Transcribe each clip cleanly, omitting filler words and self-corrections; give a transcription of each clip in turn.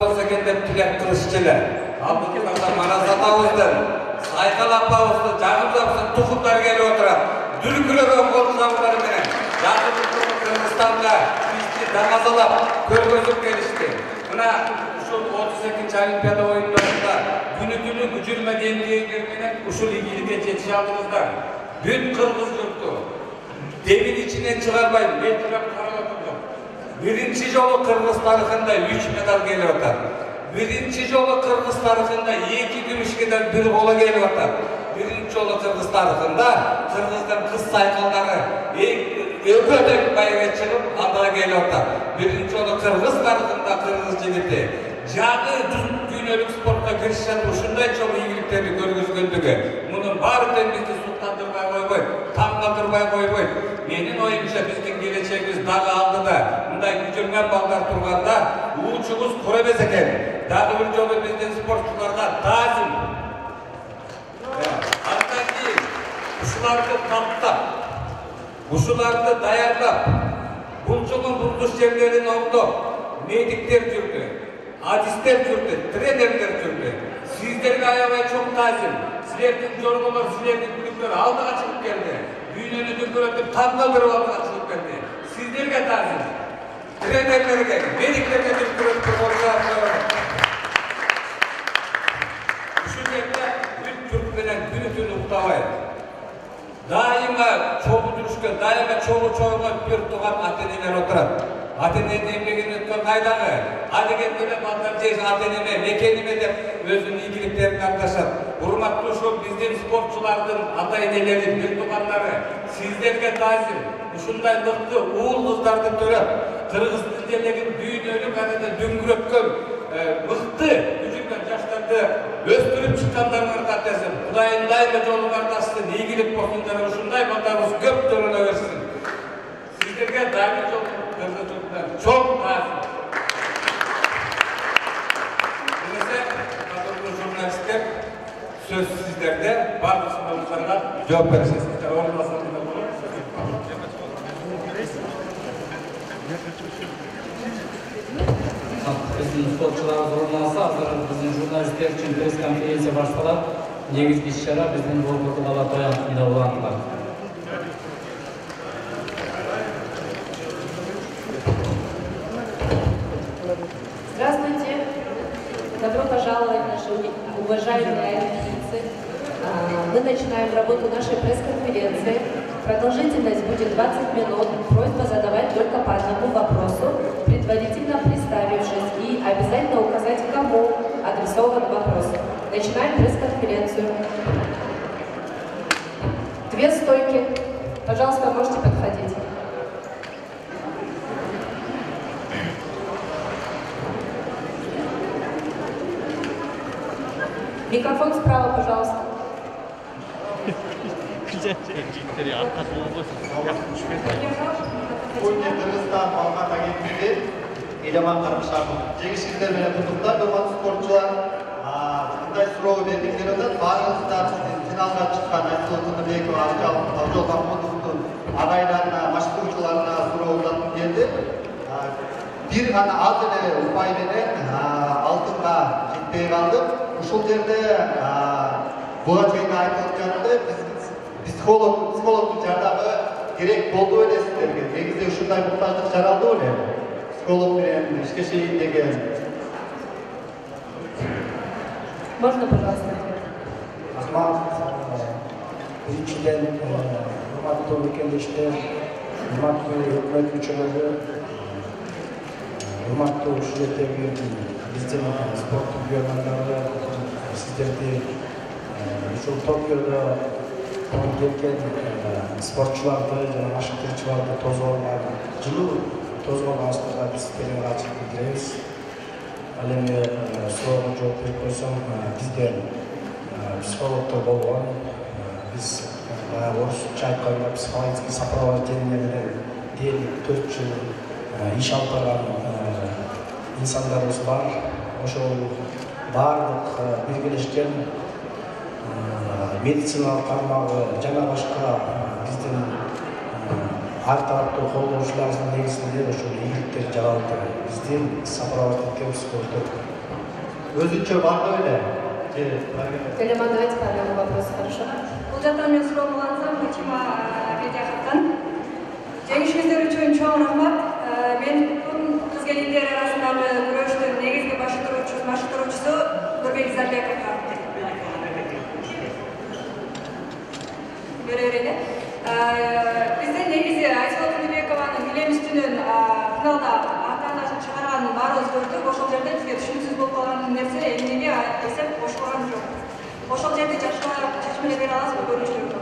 Sekendep tilek kılıççılar. Aldığımızda Manazat Ağız'dan, Saykal Apağız'dan, Cağız Apağız'dan tukuplar geliyor oturan. Dürkülögen konuşanları menen. Yazımızda Kırgızistan'da işçi damazalap, körgözüp gelişti. Buna uşul 38. Olimpiada oyunlarında günü gücürme dengeylermenen uşul ilgiliğe yetişe aldığınızda bütün Kırgız yurtu devin içinden çıkarmayın, metrop karalatırdım. Birinci yolu Kırgız tarihinde 3 medal geliyor. Birinci yolu Kırgız tarihinde 2 gümüş giden bir kola geliyor. Birinci yolu Kırgız tarihinde Kırgız'dan kız saykalları öpödek bayıga çıkıp adına geliyor. Birinci yolu Kırgız tarihinde Kırgız jigiti. Jağı günlük sportta girişen uşunday çok iyiliklerini görgüzgöndüğü. Bunun barıdan bizi sultandırmay koyboy, tamladırmay koyboy. Menin oyunca bizden geleceğimiz dağı aldı da, bunday gücülmen ballar turganda, uçumuz kurabez eken. Dağı bir yolu bizden sporçularga tazim. Hatta ki, uşulardı taptap, uşulardı dayarlap, bulçunun bulduş yerlerini oldu, medikler sürdü, hadisler sürdü, trenerler sürdü. Sizlerge ayağıya çok tazim. Sizlerden yorgular, sizlerden büyükler aldığa çıkıp geldi. Büyününü dünküretip tamdaldırıp aldığa çıkıp geldi. Sizlerge tazim. Trenerlerge, mediklerge dünküretip oraya şu yerde bir Türkmenen günü uktavayı. Daima çoğu duruşken, daima çoğuna bir tuğan ateneler oturar. Atene'nin emlegini tutan kaydağı, adegetlere bandar Atene'me, mekenime de özünün ilgiliklerini arkadaşlar. Hurmatlı uşul bizden sporçulardan adayneleri, bir tuğanları, sizlerge tazim, uşunday lıktı, uğul kızlardan törep, Kırgız dillerinin düğün ölüm arada düngüröpkön, mıhtı, küçükler yaşlarda östürüp çıkanlarının katlasın. Kudayın daima yolun kardeşsin, ilgilik boşunlara uşunday bandarımız köp törüne versin. Sizlerge daima çok tazim. Neyse, kadrolu jurnalistler söz sizlerde, bazı sunumlarına cevap verirsiniz. Olmasın da bunu. Bizim sporçularımız ormansa, bizim jurnalistler için press konferensiya başlalar. Негizgi iş-şara bizden Borbotuğala Toyan inavlandılar. Здравствуйте! Добро пожаловать, наши уважаемые олимпийцы! Мы начинаем работу нашей пресс-конференции. Продолжительность будет 20 минут. Просьба задавать только по одному вопросу, предварительно представившись, и обязательно указать, кому адресован вопрос. Начинаем пресс-конференцию. 2 стойки. Пожалуйста, можете подходить. Микрофон справа, пожалуйста. Kırgızistan Balkan Agentliği eleman karışamı. Жеңишкерлер менен куттуктар, урматтуу спортчулар. Мындай суроо бергендеринен баарыңыздар финалга чыккан Айсулу Тыныбекова, Абжол Махмудовдун агайларына, машыктоочуларына суроо узатып келди. Бир гана аз эле упай менен алтынга жетпей калдык. Ушул жерде буга чейин айтып өткөнүмдөй психологдун жардамы керек болду беле сиздерге. Негизде ушундай муктаждык жаралды беле. Психолог менен ишке чейин деген. Можно, пожалуйста? Рахмат. Биринчиден, урматтуу мекендештер, урматтуу өкмөт мүчөлөрү, урматтуу ушул жердеги биздин спорттук уюлдардагы сиздерди ушул Токиодо келген спортчуларды жана машыктоочуларды жылуу тозгон астында биз телеарачылык билдиребиз. Ал эми суроого жооп берип койсом, бизден психологдор болгон, биз орусча айтканда психологический сопровождение менен дээрлик 4 жыл иш алып барган инсандарыбыз бар. Ошол баардык биргелешкен медициналык тармагы жана башка биздин ар тараптуу колдонушулардын негизинде ошол ийгиликтер жаралып биздин сапарабад эткенибиз спорттор Өзүнчө барды эле. Галиман, давайте по одному вопросу, хорошо? Бұл жақтан мен сұрау болғансам, Фатима Медиахаттан. Жеңішіңіздер үшін чоң рахмат. Мен қыз келіндер арасындағы күрөштің негізгі баштыруучусу Нурбек Зарбековға. Береріне. Біздің негізі Айсұлу Құлыбекованың билем үстінен финалда ата-анасын шығарғанын бары өзгөрдік. Ошол жерде бізге түшүнүксүз болуп калган нерсе эмнеге десек кошулган жок. Ошол жерде жакшыраак чечим бере аласызбы, көрүнүштү?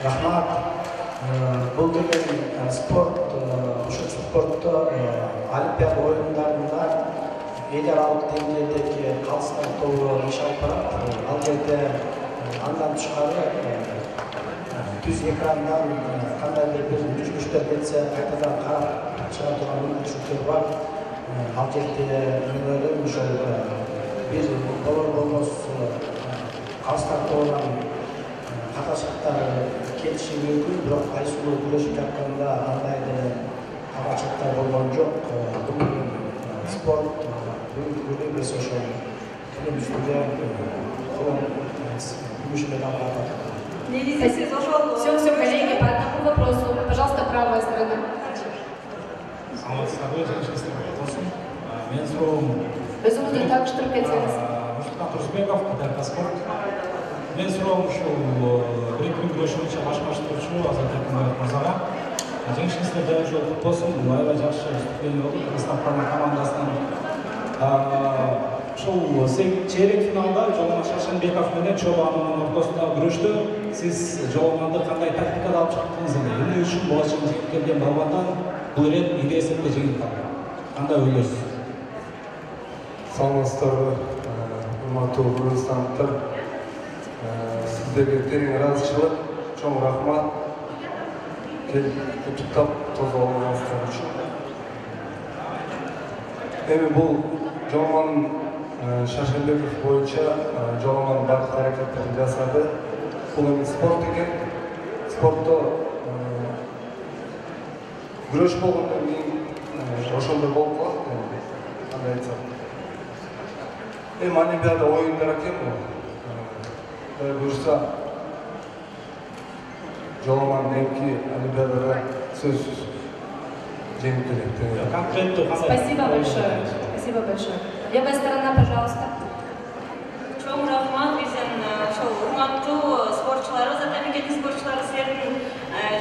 Рахмат. Бул деген спорт, ушул спортто Олимпиада оюндарында эл аралык деңгээлдеги калыстар тобу иш алып барат. Ал жерде андан тышкары түз экрандан кандайдыр бир жүргүчтөр кетсе кайтадан карап чыга турган мүмкүнчүлүктөр бар. Ал жерде мен ойлойм ошол бир болор болмос калыстар тобунан катышкандар келиши мүмкүн, бирок Айсулуу күрөшүп жатканда андай деле катышкандар болгон жок. Бул спорт бүгүнкү биз ошол фильм үстүндө күмүш медалга алган. Все, коллеги, по одному вопросу. Пожалуйста, правая сторона. Өзіңізді тағы штырып кетсеңіз. Нұрсұлтан Тұрысбеков, Қыдырка спорт. Мен сұрауым ушул грек-рим күрөшүүчү башкарчу Азат Эркинбаев мырзага. Жеңишиңиздер дайым жол куттуу болсун. Аябай жакшы выступление болду Кыргызстан командасынан. Ушул чейрек финалда Жоломон Шаршенбеков менен Чобанын ортосундагы күрөштө сиз Жоломонду кандай тактикада алып чыктыңыз? Эмне үчүн буга чейин жеңип келген балбандан бул рет ири эсепте жеңип калды? Кандай ойлойсуз? Саламатсыздарбы, урматтуу кыргызстандыктар. Сиздерге терең ыраазычылык, чоң рахмат. Келип куттуктап тосуп алганыңыздар үчүн. Эми бул Жоломон Шаршенбеков боюнча Жоломон бардык аракеттерин жасады. Бул эми спорт экен. Спортто күрөш болгондон кийин ошондой болуп калат. Кандай айтсам. Олимпиада оюндар экен бул. Кудай буюрса, Жоломон эмки Олимпиадада сөзсүз жеңип келет. Спасибо большое. Спасибо большое. Левая сторона, пожалуйста. Чоң рахмат биздин ошол урматтуу спортчуларыбыз, мамлекеттик спортчулар, силердин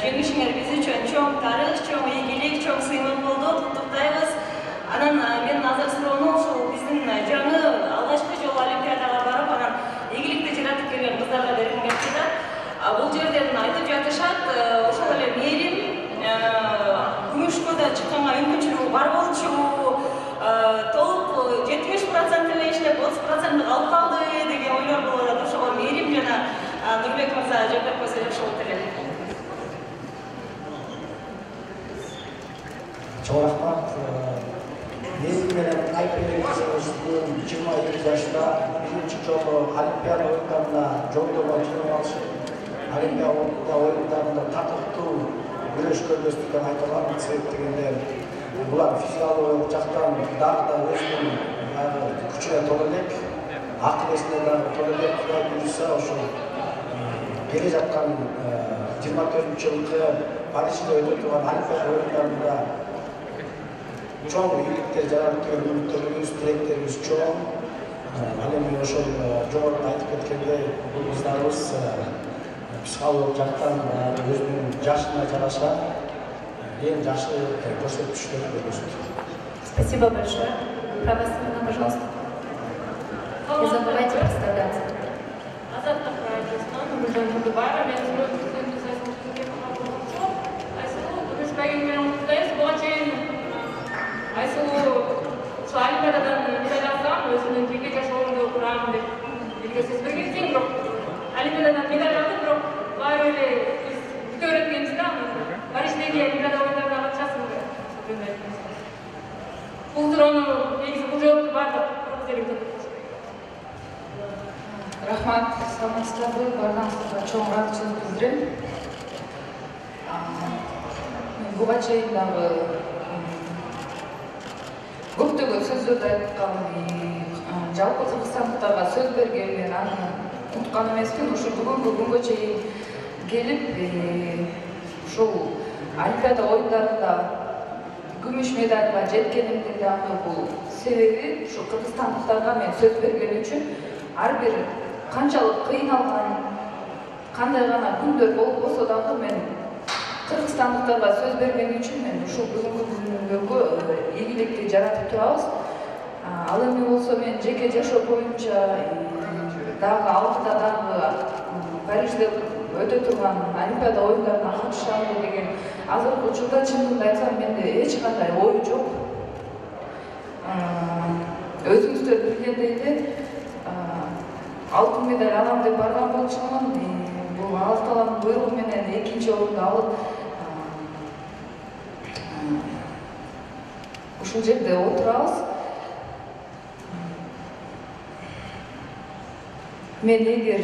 жеңишиңер биз үчүн чоң тарых, чоң ийгилик, чоң сыймык болду. Куттуктайбыз. Анан мен азыр суроону ушул биздин жаңы алгачкы жолу Олимпиадага барып, анан ийгиликти жаратып келген кыздарга бергим келди да. Бул жерден айтып жатышат, ошол эле мээрим күмүшкө да чыкканга мүмкүнчүлүгү бар болчу. Толук 70% эле иштеп 30% алып калды деген ойлор болуп атат. Ошого мээрим жана Нурбек мырза жардам берсе жакшы болот эле. Чоң рахмат. Мен менен Айпелек 22 жашта биринчи жолу Олимпиада оюндарына жолдомо жеңип алышып, Олимпиада оюндарында татыктуу күрөш көргөздүктөн айтылган себеп дегенде булар физиологиялык жактан дагы да өзүнүн күчүнө толо элек, акыл эсине дагы толо элек. Кудай буюрса ошол келе жаткан 24-жылкы Парижде өтө турган Олимпиада оюндарында чоң ийгиликтер жаралып келген үмүттөрүбүз, тилектерибиз чоң. Ал эми ошол жогоруда айтып кеткендей, бул кыздарыбыз психологиялык жактан өзүнүн жашына жараша эң жакшы көрсөткүчтөрдү көрсөттү. Спасибо большое. Правая сторона, пожалуйста. Не забывайте представляться. Азат Тахраевичтан, Нуржан Кудубаева, мен Айсулуу күрөшпеген менен куттуктайбыз. Буга чейин Айсулуу ушул Олимпиададан медаль алсам, өзүмдүн жеке жашоомду курам деп элге сөз берген экен, бирок Олимпиададан медаль алдым, бирок баары эле биз бүтө өткөнбүз да. Париждеги Олимпиада оюндарына катышасың деп айттым. Бул суроону негизи бул жоопту баардык кыргыз эли Рахмат, саламатсыздарбы, баарыңыздарга чоң ыраазычылык билдирем. Буга чейин дагы көптөгөн сөздөрдү айткан, жалпы кыргызстандыктарга сөз берген, мен аны унуткан эмесмин. Ушу бүгүнкү күнгө чейин келип, ушул Олимпиада оюндарында күмүш медальга жеткенимдин дагы бул себеби ушу кыргызстандыктарга мен сөз берген үчүн ар бир канчалык кыйналган, кандай гана күндөр болбосо дагы мен кыргызстандыктарга сөз берген үчүн мен ушул бүгүнкү күнгө ийгиликти жаратып турабыз. Ал эми болсо мен жеке жашоо боюнча дагы алдыда дагы Парижде өтө турган Олимпиада оюндарына катышамбы деген азыркы учурда чындыгын айтсам менде эч кандай ой жок. Өзүңүздөр билгендей эле алтын медаль алам деп барган болчумун. Бул Аллах Тааланын буйругу менен экинчи орунду алып ушул жерде отурабыз. Мен эгер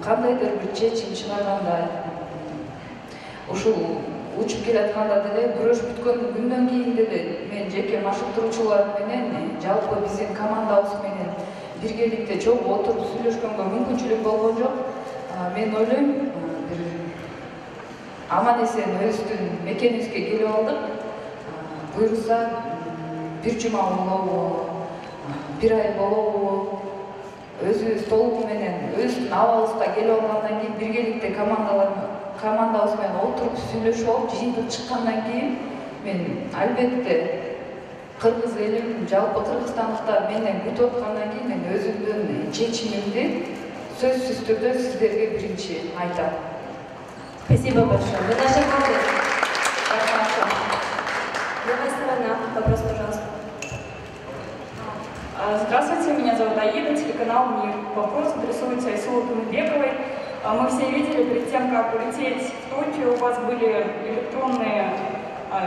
кандайдыр бир чечим чыгарганда, ушул учуп келатканда деле, күрөш бүткөн күндөн кийин деле мен жеке машыктыруучулар менен, жалпы биздин командабыз менен биргеликте чогуу отуруп сүйлөшкөнгө мүмкүнчүлүк болгон жок. Мен ойлойм, бир аман эсен өздүн мекенибизге келип алдык. Буйрса бир жума болобу, бир ай болобу, өзүбүз толугу менен өздүн абалыбызга келип алгандан кийин биргеликте командабыз менен отуруп сүйлөшүп алып, жыйынтык чыккандан кийин мен албетте кыргыз элим, жалпы кыргызстандыктар менден күтүп аткандан кийин мен өзүмдүн чечимимди сөзсүз түрдө сиздерге биринчи айтам. Спасибо большое. Вы наши молодцы. Левая сторона. Вопрос, пожалуйста. Здравствуйте, меня зовут Аида, телеканал «Мир». Вопрос адресуется Айсулу Тумбековой. Мы все видели, перед тем, как улететь в Токио, у вас были электронные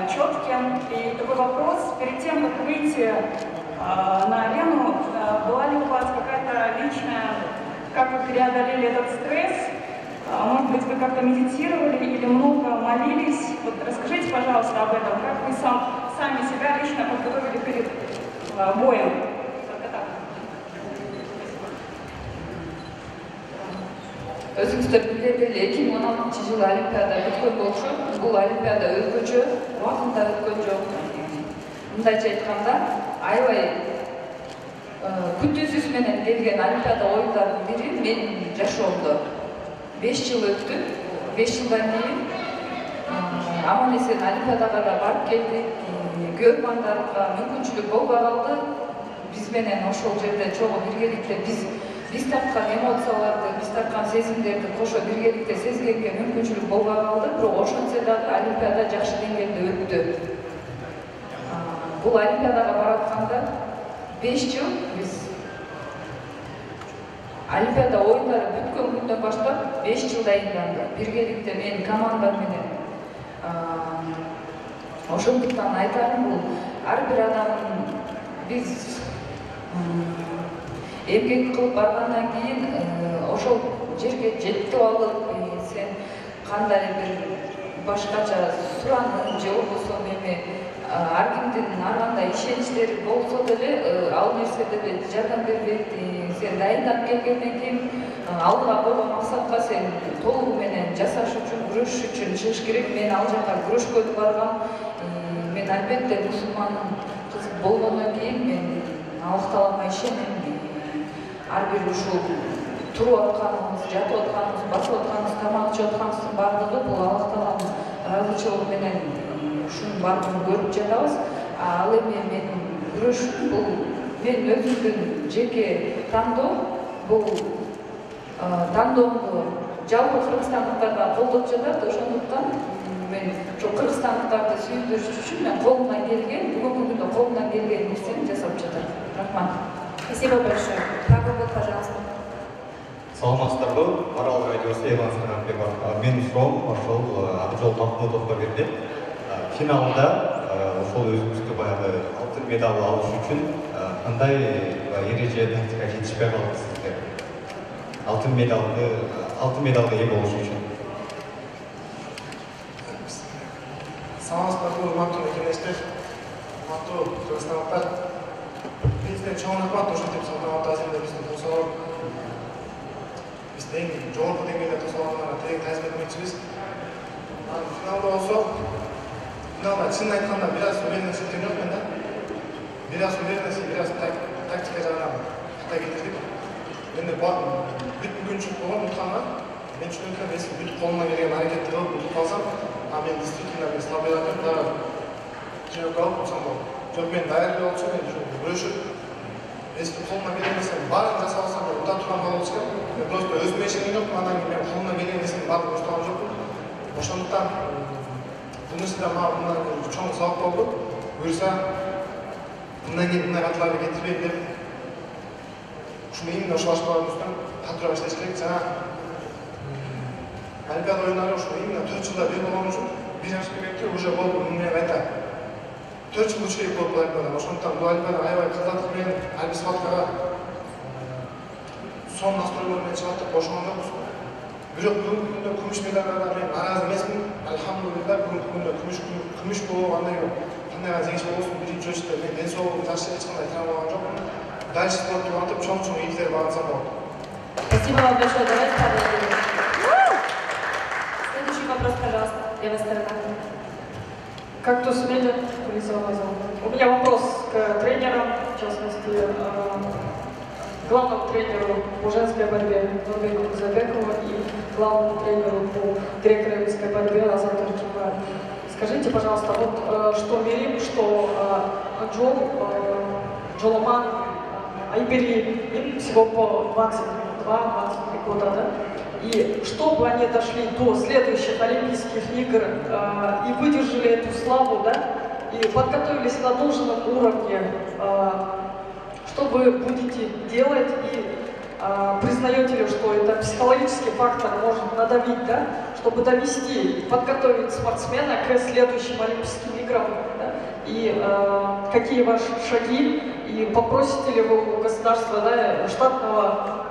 четки. И такой вопрос, перед тем, как выйти на арену, была ли у вас какая-то личная, как вы преодолели этот стресс? Может быть, вы как-то медитировали или много молились? Вот расскажите, пожалуйста, об этом, как вы сами себя лично подготовили перед боем. Өзүңүздөр билгендей эле 2016-жылы Олимпиада бүткөн болчу. Бул Олимпиада өзгөчө, убактында өткөн жок. Мындайча айтканда, аябай күтүүсүз менен келген Олимпиада оюндардын бири менин жашоомдо 5 жыл өттү. 5 жылдан кийин аман эсен Олимпиадага да барып келдик. Көрмандарга мүмкүнчүлүк болбой калды. Биз менен ошол жерде чогуу биргеликте биз тарткан эмоцияларды, биз тарткан сезимдерди кошо биргеликте сезгенге мүмкүнчүлүк болбой калды. Бирок ошентсе дагы Олимпиада жакшы деңгээлде өттү. Бул Олимпиадага баратканда 5 жыл биз Олимпиада оюндары бүткөн күндөн баштап 5 жыл дайындандык. Биргеликте менин командам менен. Ошондуктан айтарым, бул ар бир адамдын биз эмгек кылып баргандан кийин ошол жерге жетип алып, сен кандай бир башкача суранып же болбосо эме ар кимдин ар кандай ишеничтери болсо деле ал нерсе деле жардам бербейт. Сен дайындап келгенден кийин алдыга койгон максатка сен толугу менен жасаш үчүн, күрөшүш үчүн чыгыш керек. Мен ал жака күрөшкөнү баргам. Мен албетте мусулман кыз болгондон кийин мен Аллах Таалага ишенем. Ар бир ушул туруп атканыбыз, жатып атканыбыз, басып атканыбыз, тамак ичип атканыбыздын баардыгы бул Аллах Тааланын ыраазычылыгы менен ушунун баардыгын көрүп жатабыз. Ал эми менин күрөш бул менин өзүмдүн жеке тандоом. Бул тандоомду жалпы кыргызстандыктар да колдоп жатат. Ошондуктан мен ошо кыргызстандыктарды сүйүндүрүш үчүн мен колумдан келген, бүгүнкү күндө колумдан келген нерсени жасап жатам. Рахмат. Спасибо большое. Прокопов, пожалуйста. Саламатсыздарбы, Арал радиосы Елансырған Пемар. Менің сұрауым ошол Абжол Махмудовқа берді. Финалда ошол өзүңүзгө баягы алтын медаль алыш үчүн кандай эреже тактика жетишпей калды сизге? алтын медалға ие болуш үчүн. Саламатсыздар, урматтуу мекемештер, урматтуу кыргызстандыктар. Бизден чоң рахмат ушинтип салтанаттуу аземде бизди тосолоп, бизди эң жогорку деңгээлде тосолгандарга тилек таазим этмекчибиз. Финалда болсо, финалда чынын айтканда бир аз уверенность эткен жокмун да. Бир аз уверенность, бир аз тактика жагынан ката кетирдик. Эми бүткүнчүлүк болгон утканга, мен чүнөкөм эски бүт колумдан келген аракетти кылып утуп калсам, мен действительно мен слабыйратып да жөнөкө алып турсам болот. Жок, мен даярдуу болчу, мен күрөшүп, эски колумдан келген нерсенин баарын жасап алсам ута турган болчу экен. Мен просто өзүмө ишенген жокмун, андан кийин мен колумдан келген нерсенин баарын баштаган жокмун. Ошондуктан бул нерсе да мага мындан кийин чоң сабак болду. Буюрса, мындан кийин мындай каталарды кетирбейм деп, ушуну именно ушул башкаларыбыздан катуураак иштеш керек. Жана Олимпиада оюндары ушул именно 4 жылда бир болгон үчүн бир жаш керекти уже болду. Мен айтам, 4 жыл керек болуп Олимпиада. Ошондуктан бул Олимпиада аябай кызгаттык менен ар бир спорткага сон настройлор менен чыгаттык ошонгон жокпуз. Бирок бүгүнкү күндө күмүш медалдарга мен нааразы эмесмин. Алхамдулилла, бүгүнкү күндө күмүш болуп, кандай жеңиш болбосун, биринчи очередде мен ден соолугум жакшы, эч кандай травмаланган жокмун. Дальше спортты улантып, чоң-чоң ийгилер багынсам болот. Спасибо вам большое. Давайте поаплодируем. Следующий вопрос, пожалуйста, левая сторона. Кактус Медиа, у меня вопрос к тренерам, в частности, главному тренеру по женской борьбе Нурбеку Кузабекову и главному тренеру по греко-римской борьбе Азату Чубаеву. Скажите, пожалуйста, вот что Мерим, что Джоломан, Айбери, им всего по 22-23 года, да? И чтобы они дошли до следующих Олимпийских игр и выдержали эту славу, да, и подготовились на должном уровне, что вы будете делать и признаете ли, что это психологический фактор может надавить, да, чтобы довести, подготовить спортсмена к следующим Олимпийским играм, да? И какие ваши шаги, и попросите ли вы у государства, да, штатного